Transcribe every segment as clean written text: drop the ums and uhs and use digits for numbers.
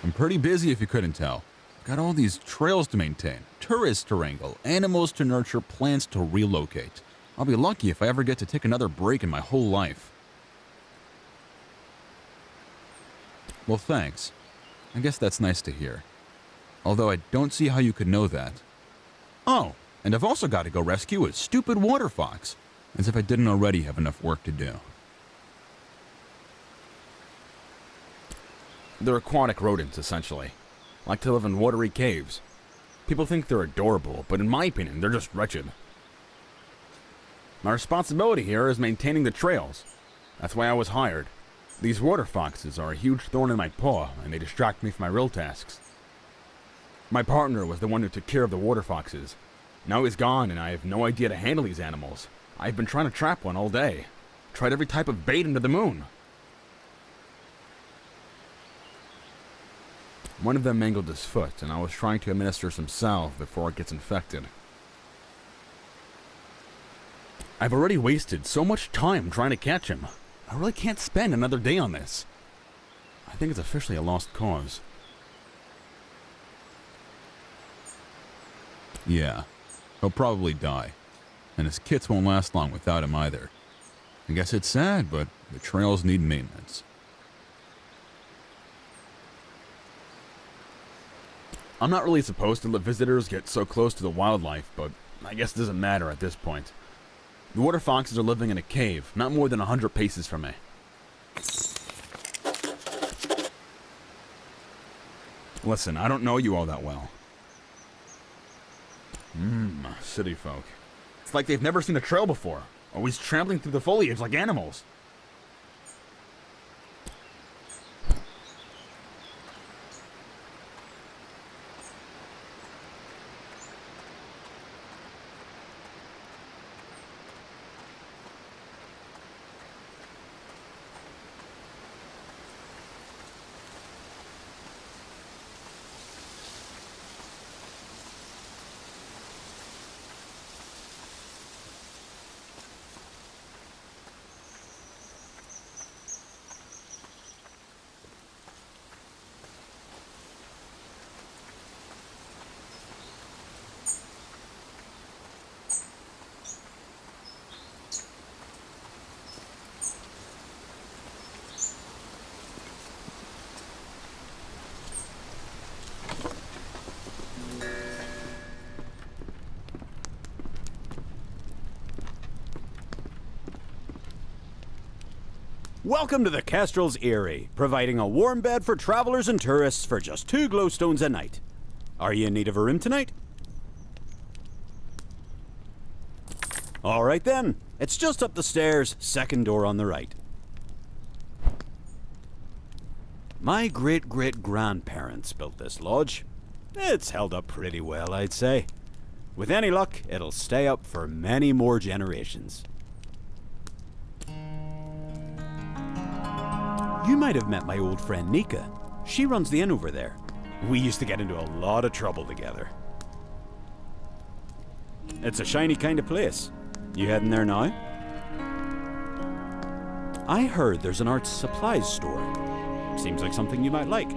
I'm pretty busy if you couldn't tell. Got all these trails to maintain, tourists to wrangle, animals to nurture, plants to relocate. I'll be lucky if I ever get to take another break in my whole life. Well, thanks. I guess that's nice to hear. Although I don't see how you could know that. Oh, and I've also got to go rescue a stupid water fox, as if I didn't already have enough work to do. They're aquatic rodents, essentially. Like to live in watery caves. People think they're adorable, but in my opinion, they're just wretched. My responsibility here is maintaining the trails. That's why I was hired. These water foxes are a huge thorn in my paw, and they distract me from my real tasks. My partner was the one who took care of the water foxes. Now he's gone, and I have no idea to handle these animals. I've been trying to trap one all day. Tried every type of bait under the moon. One of them mangled his foot, and I was trying to administer some salve before it gets infected. I've already wasted so much time trying to catch him. I really can't spend another day on this. I think it's officially a lost cause. Yeah, he'll probably die. And his kits won't last long without him either. I guess it's sad, but the trails need maintenance. I'm not really supposed to let visitors get so close to the wildlife, but I guess it doesn't matter at this point. The water foxes are living in a cave, not more than 100 paces from me. Listen, I don't know you all that well. City folk. It's like they've never seen a trail before, always trampling through the foliage like animals. Welcome to the Kestrel's Eyrie, providing a warm bed for travelers and tourists for just 2 glowstones a night. Are you in need of a room tonight? All right then, it's just up the stairs, second door on the right. My great-great-grandparents built this lodge. It's held up pretty well, I'd say. With any luck, it'll stay up for many more generations. You might have met my old friend Nika. She runs the inn over there. We used to get into a lot of trouble together. It's a shiny kind of place. You heading there now? I heard there's an arts supplies store. Seems like something you might like.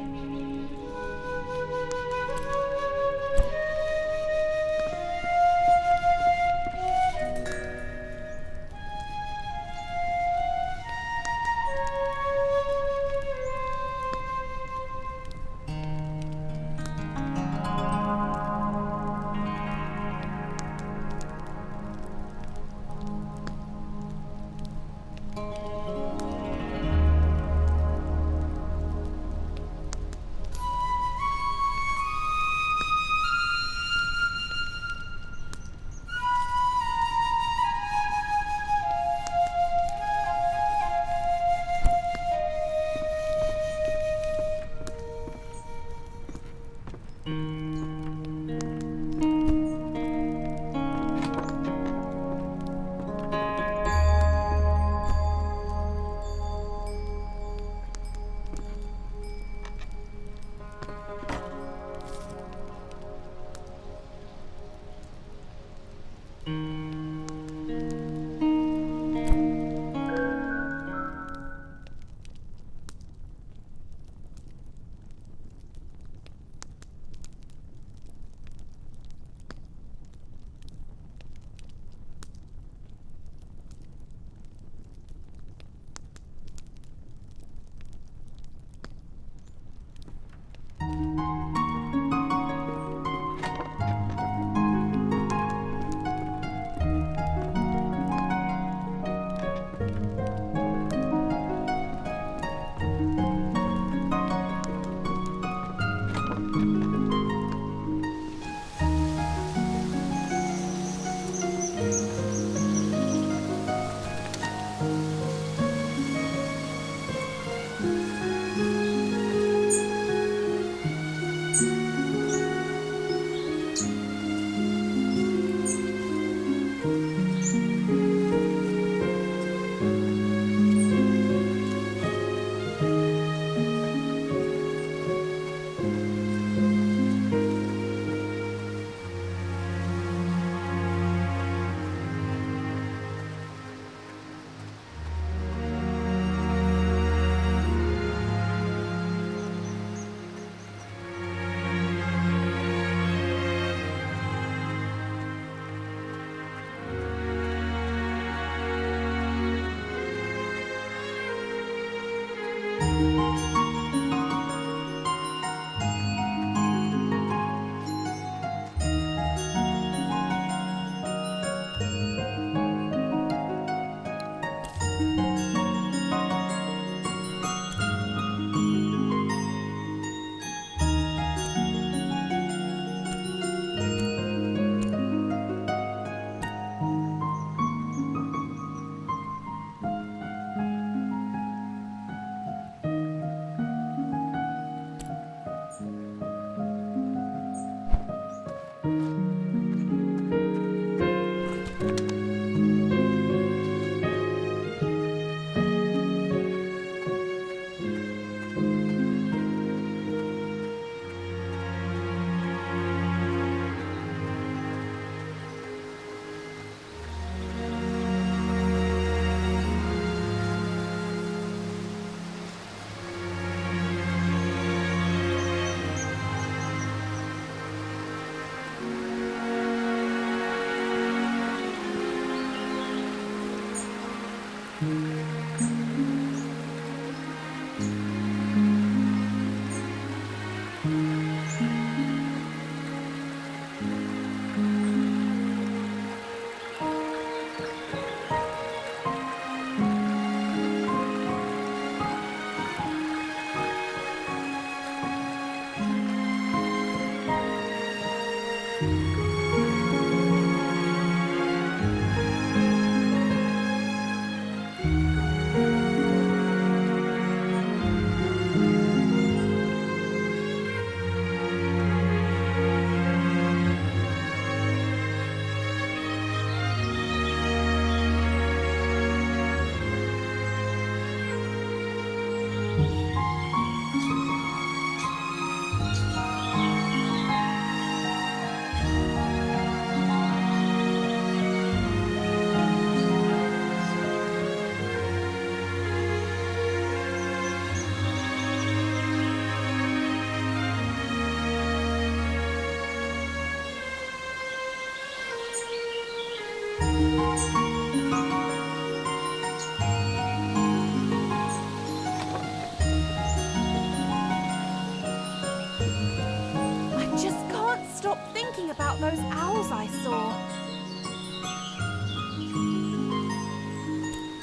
I just can't stop thinking about those owls I saw.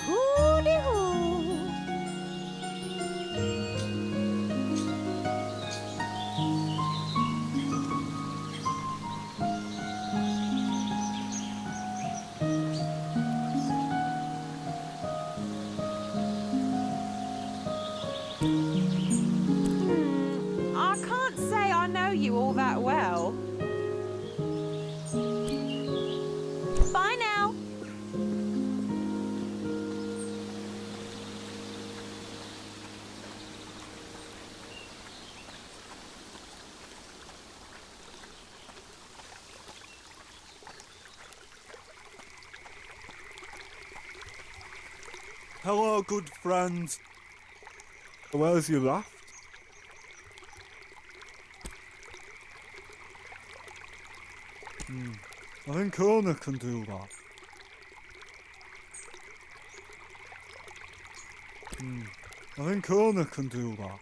Hoo-dee-hoo. I can't say I know you all that well. Bye now. Hello, good friends. Where's your raft? I think Ona can do that. I think Ona can do that.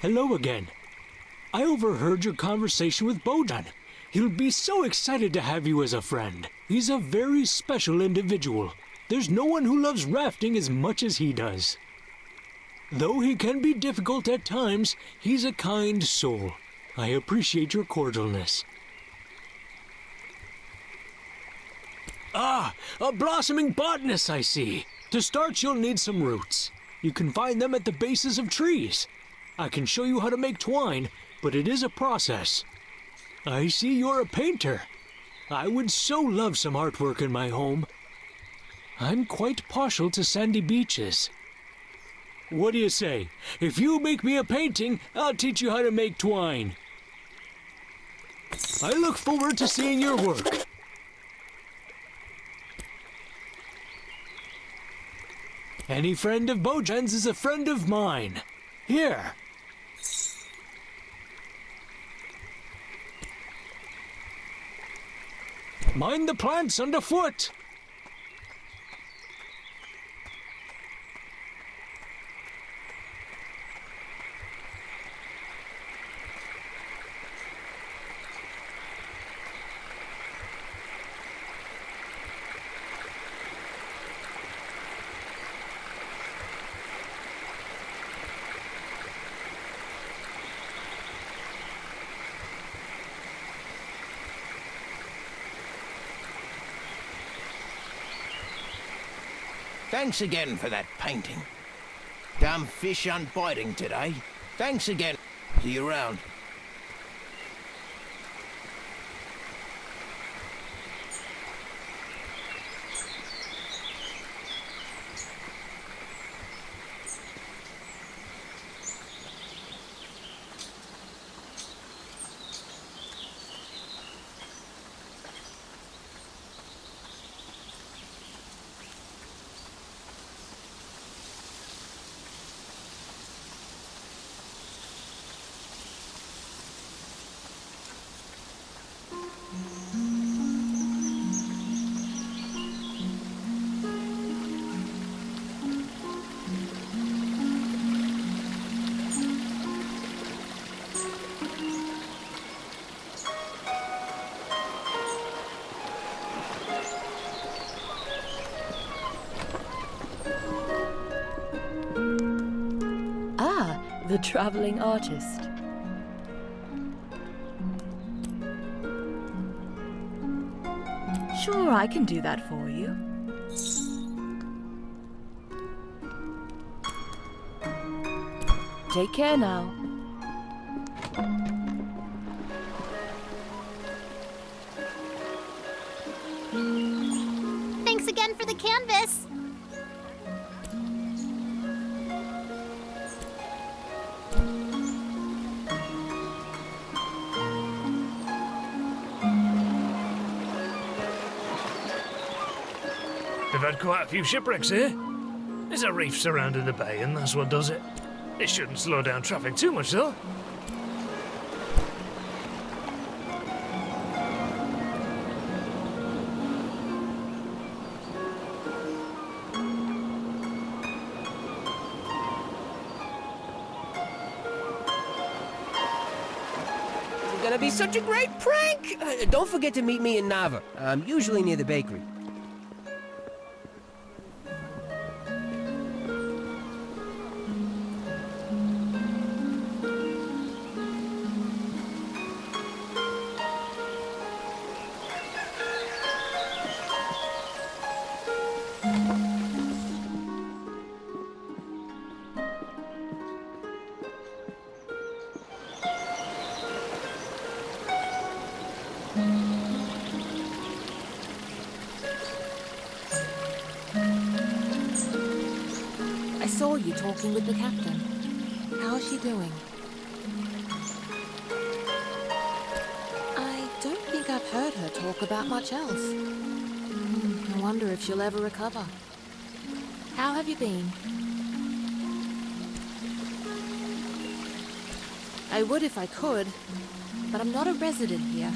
Hello again. I overheard your conversation with Bojan. He'll be so excited to have you as a friend. He's a very special individual. There's no one who loves rafting as much as he does. Though he can be difficult at times, he's a kind soul. I appreciate your cordialness. Ah, a blossoming botanist, I see. To start, you'll need some roots. You can find them at the bases of trees. I can show you how to make twine, but it is a process. I see you're a painter. I would so love some artwork in my home. I'm quite partial to sandy beaches. What do you say? If you make me a painting, I'll teach you how to make twine. I look forward to seeing your work. Any friend of Bojan's is a friend of mine. Here. Mind the plants underfoot. Thanks again for that painting. Damn fish aren't biting today. Thanks again. See you around. The traveling artist. Sure, I can do that for you. Take care now. Thanks again for the canvas. We've had quite a few shipwrecks here. There's a reef surrounding the bay, and that's what does it. It shouldn't slow down traffic too much, though. It's gonna be such a great prank! Don't forget to meet me in Nava. I'm usually near the bakery. I saw you talking with the captain. How's she doing? I don't think I've heard her talk about much else. I wonder if she'll ever recover. How have you been? I would if I could, but I'm not a resident here.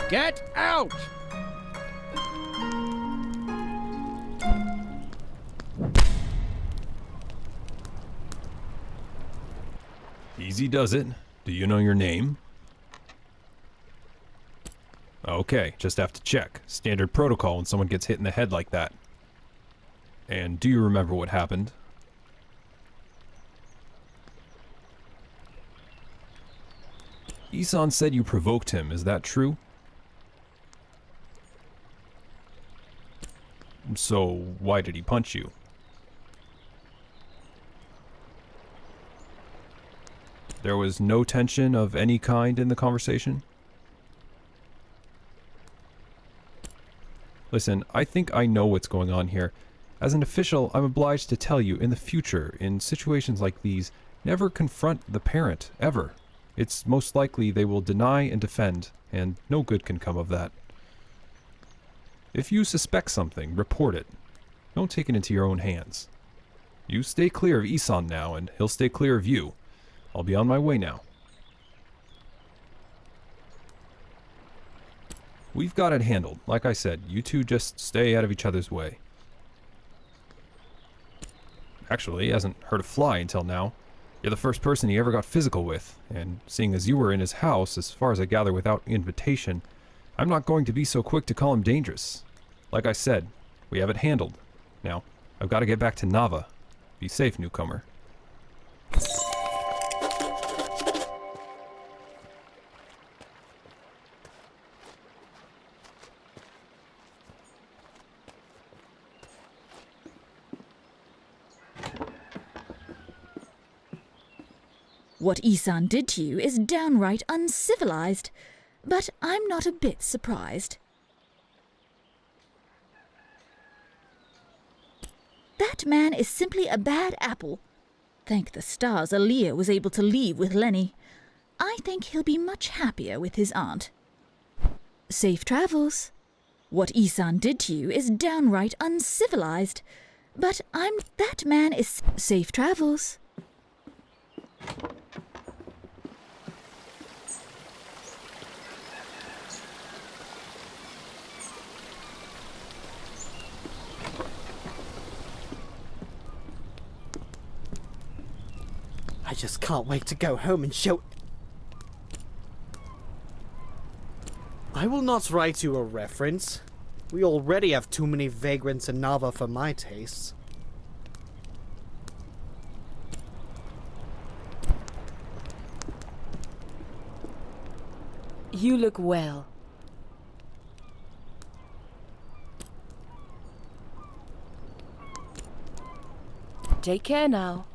Get out! Easy does it. Do you know your name? Okay, just have to check. Standard protocol when someone gets hit in the head like that. And do you remember what happened? Isan said you provoked him, is that true? So, why did he punch you? There was no tension of any kind in the conversation? Listen, I think I know what's going on here. As an official, I'm obliged to tell you, in the future, in situations like these, never confront the parent, ever. It's most likely they will deny and defend, and no good can come of that. If you suspect something, report it. Don't take it into your own hands. You stay clear of Isan now, and he'll stay clear of you. I'll be on my way now. We've got it handled. Like I said, you two just stay out of each other's way. Actually, he hasn't hurt a fly until now. You're the first person he ever got physical with, and seeing as you were in his house, as far as I gather without invitation, I'm not going to be so quick to call him dangerous. Like I said, we have it handled. Now, I've got to get back to Nava. Be safe, newcomer. What Isan did to you is downright uncivilized, but I'm not a bit surprised. That man is simply a bad apple. Thank the stars Aaliyah was able to leave with Lenny. I think he'll be much happier with his aunt. Safe travels. What Isan did to you is downright uncivilized, but that man is safe travels. I just can't wait to go home and show... I will not write you a reference. We already have too many vagrants in Nava for my tastes. You look well. Take care now.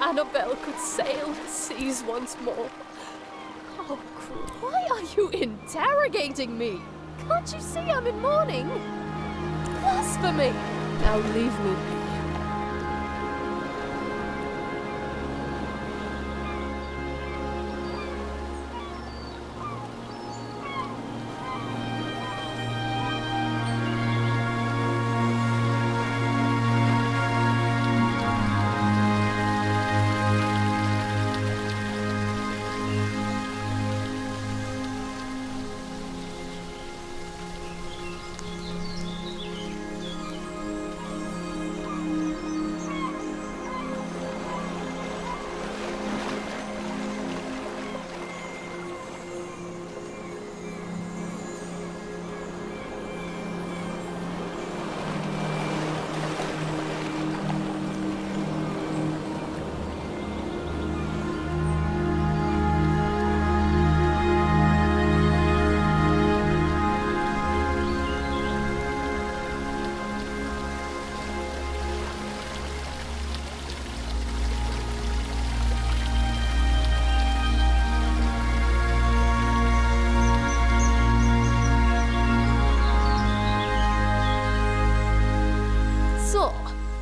Annabelle could sail the seas once more. Oh, why are you interrogating me? Can't you see I'm in mourning? Blasphemy! Now leave me be.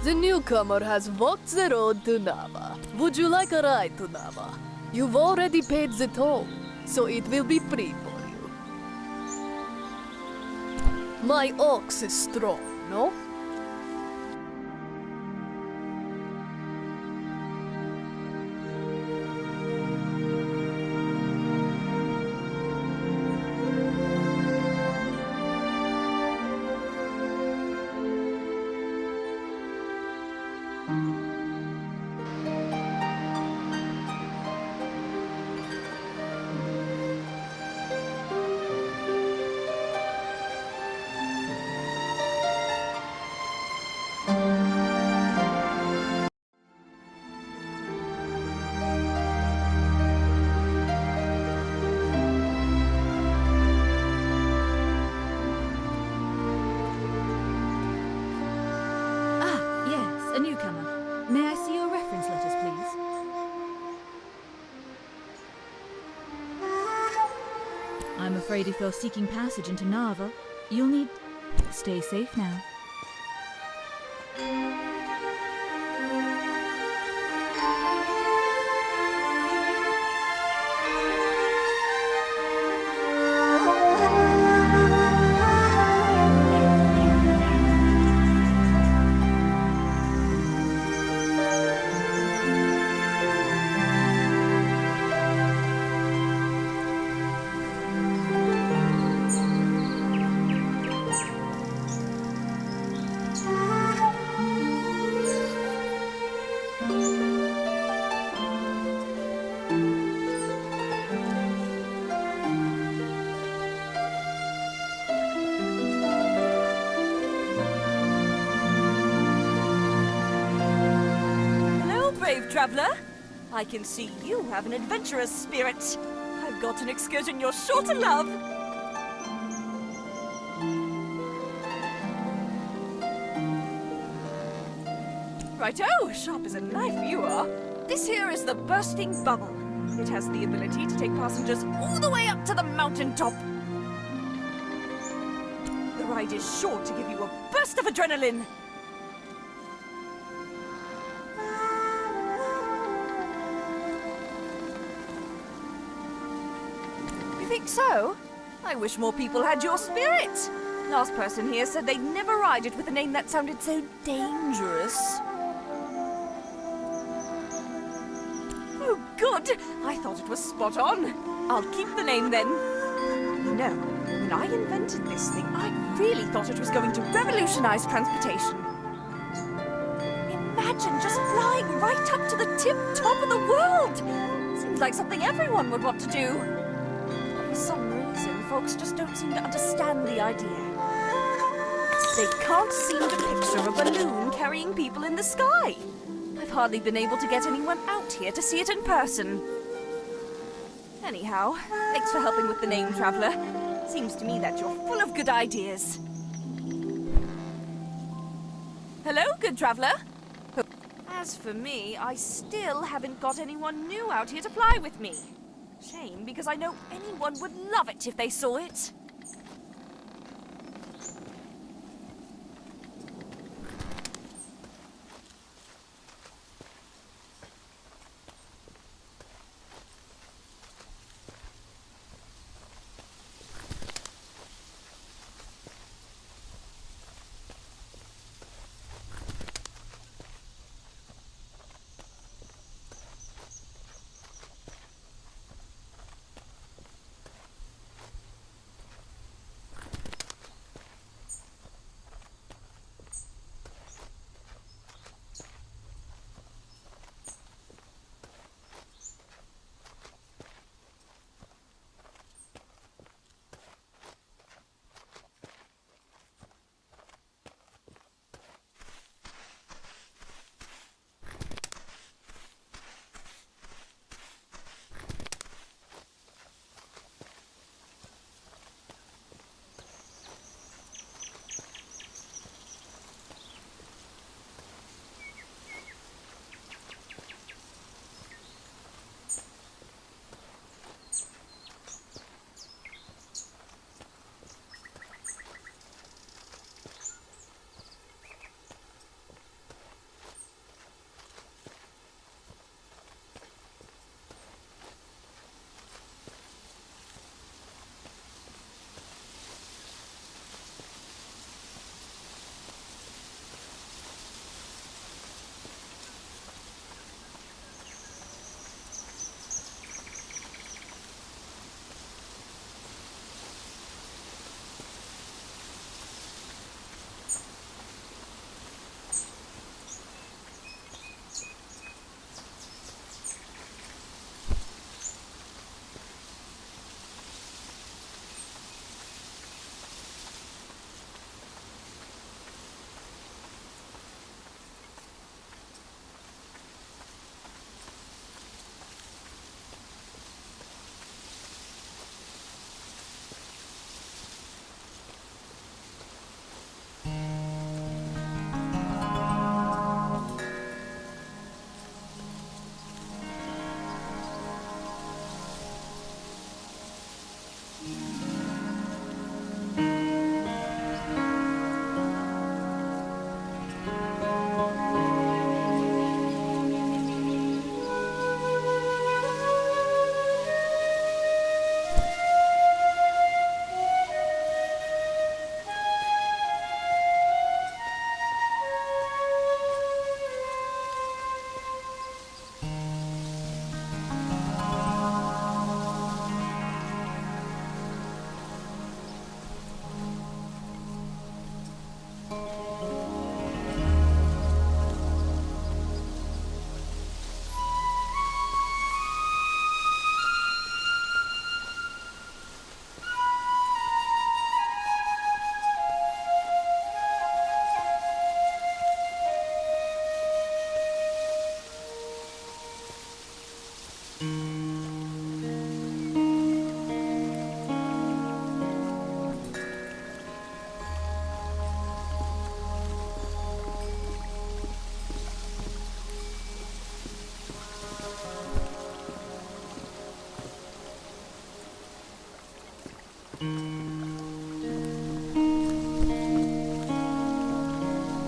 The newcomer has walked the road to Nava. Would you like a ride to Nava? You've already paid the toll, so it will be free for you. My ox is strong, no? A newcomer. May I see your reference letters, please? I'm afraid if you're seeking passage into Nava, you'll need... Stay safe now. traveler. I can see you have an adventurous spirit. I've got an excursion you're sure to love. Righto, sharp as a knife you are. This here is the bursting bubble. It has the ability to take passengers all the way up to the mountaintop. The ride is sure to give you a burst of adrenaline. You think so? I wish more people had your spirit. Last person here said they'd never ride it with a name that sounded so dangerous. Oh, good. I thought it was spot on. I'll keep the name then. You know, when I invented this thing, I really thought it was going to revolutionize transportation. Imagine just flying right up to the tip-top of the world. Seems like something everyone would want to do. But for some reason, folks just don't seem to understand the idea. They can't seem to picture a balloon carrying people in the sky. I've hardly been able to get anyone out here to see it in person. Anyhow, thanks for helping with the name, Traveler. Seems to me that you're full of good ideas. Hello, good Traveler. As for me, I still haven't got anyone new out here to fly with me. Shame, because I know anyone would love it if they saw it.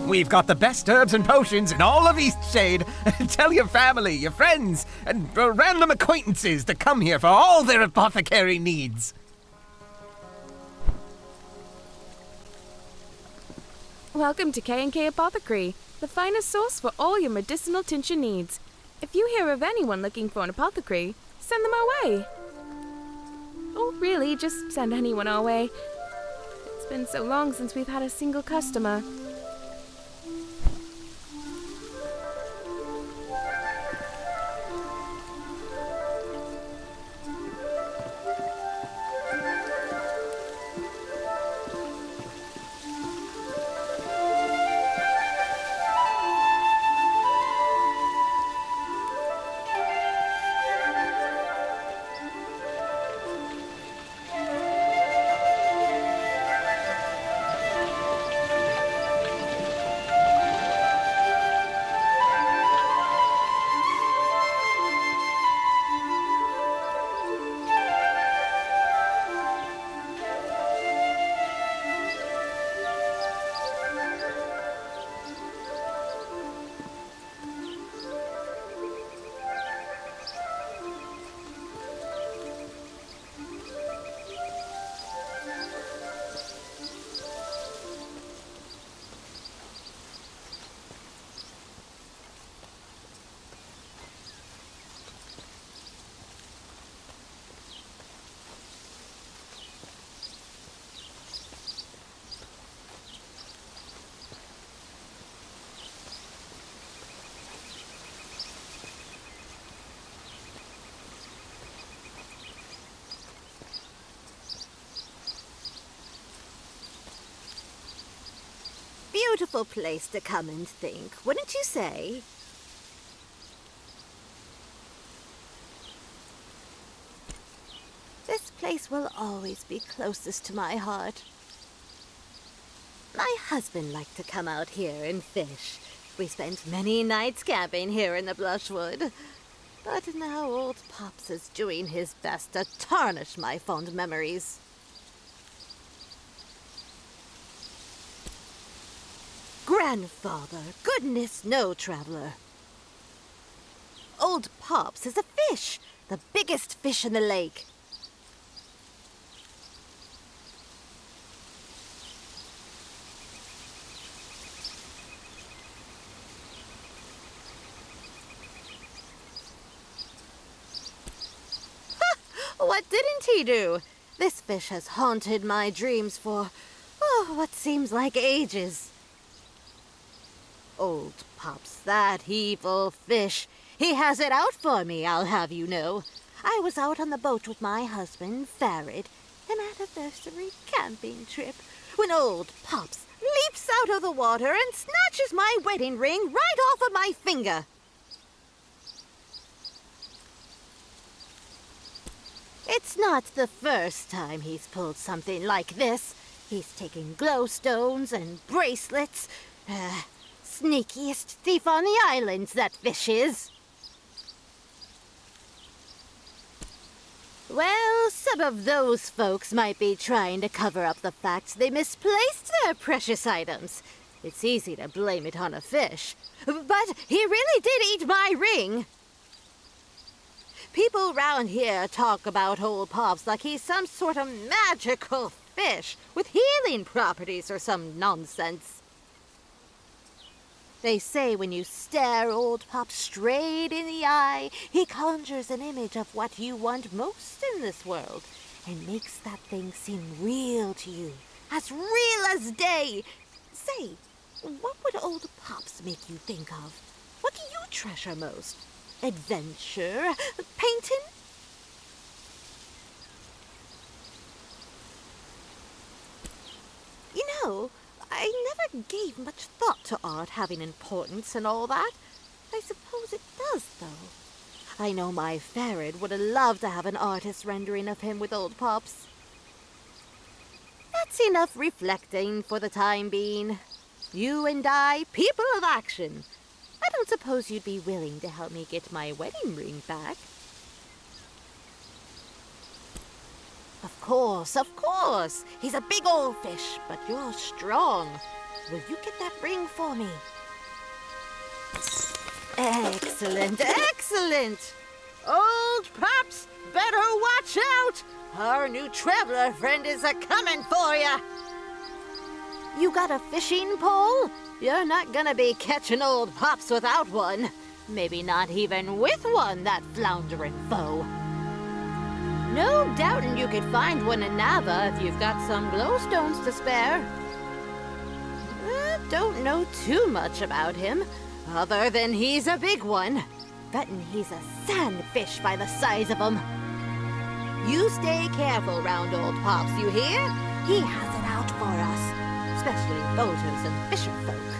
We've got the best herbs and potions in all of Eastshade. Tell your family, your friends, and random acquaintances to come here for all their apothecary needs. Welcome to K&K Apothecary, the finest source for all your medicinal tincture needs. If you hear of anyone looking for an apothecary, send them our way. Or really, just send anyone our way. It's been so long since we've had a single customer. Beautiful place to come and think, wouldn't you say? This place will always be closest to my heart. My husband liked to come out here and fish. We spent many nights camping here in the brushwood. But now old Pops is doing his best to tarnish my fond memories. Grandfather, goodness no, traveler. Old Pops is a fish, the biggest fish in the lake. What didn't he do? This fish has haunted my dreams for, what seems like ages. Old Pops, that evil fish. He has it out for me, I'll have you know. I was out on the boat with my husband, Farid, an anniversary camping trip, when old Pops leaps out of the water and snatches my wedding ring right off of my finger. It's not the first time he's pulled something like this. He's taken glowstones and bracelets. Sneakiest thief on the islands, that fish is. Well, some of those folks might be trying to cover up the fact they misplaced their precious items. It's easy to blame it on a fish. But he really did eat my ring. People round here talk about old Pops like he's some sort of magical fish with healing properties or some nonsense. They say when you stare old Pop straight in the eye, he conjures an image of what you want most in this world and makes that thing seem real to you, as real as day. Say, what would old Pops make you think of? What do you treasure most? Adventure? Painting? You know, I never gave much thought to art having importance and all that. I suppose it does, though. I know my Farid would have loved to have an artist's rendering of him with old Pops. That's enough reflecting for the time being. You and I, people of action. I don't suppose you'd be willing to help me get my wedding ring back. Of course, of course. He's a big old fish, but you're strong. will you get that ring for me? Excellent, excellent! Old Pops, better watch out! Our new traveler friend is a-coming for ya! You got a fishing pole? You're not gonna be catching Old Pops without one. Maybe not even with one, that floundering foe. No doubting you could find one in Nava if you've got some glowstones to spare. Don't know too much about him, other than he's a big one. Bettin' he's a sandfish by the size of him. You stay careful round Old Pops, you hear? He has it out for us, especially boaters and fisher folk.